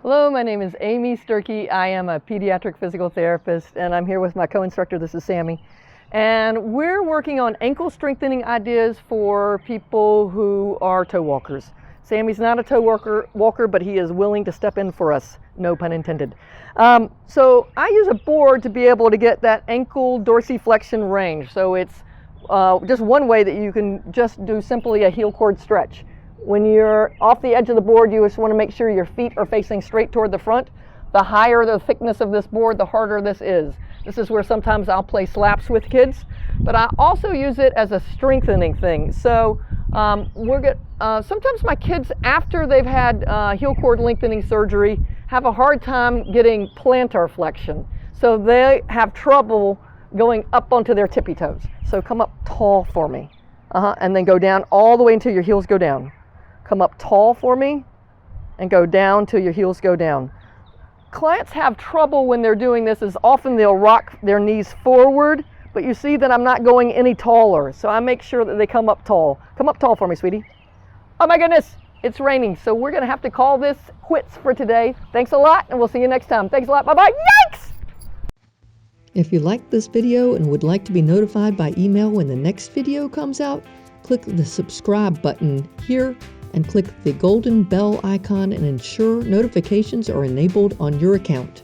Hello, my name is Amy Sturkey. I am a pediatric physical therapist, and I'm here with my co-instructor. This is Sammy. And we're working on ankle strengthening ideas for people who are toe walkers. Sammy's not a toe walker, but he is willing to step in for us, no pun intended. So I use a board to be able to get that ankle dorsiflexion range. So it's just one way that you can just do simply a heel cord stretch. When you're off the edge of the board, you just want to make sure your feet are facing straight toward the front. The higher the thickness of this board, the harder this is. This is where sometimes I'll play slaps with kids, but I also use it as a strengthening thing. So sometimes my kids, after they've had heel cord lengthening surgery, have a hard time getting plantar flexion. So they have trouble going up onto their tippy toes. So come up tall for me, and then go down all the way until your heels go down. Come up tall for me and go down till your heels go down. Clients have trouble when they're doing this, is often they'll rock their knees forward, but you see that I'm not going any taller, so I make sure that they come up tall. Come up tall for me, sweetie. Oh my goodness, it's raining, so we're gonna have to call this quits for today. Thanks a lot, and we'll see you next time. Thanks a lot, bye-bye. Yikes! If you liked this video and would like to be notified by email when the next video comes out, click the subscribe button here and click the golden bell icon and ensure notifications are enabled on your account.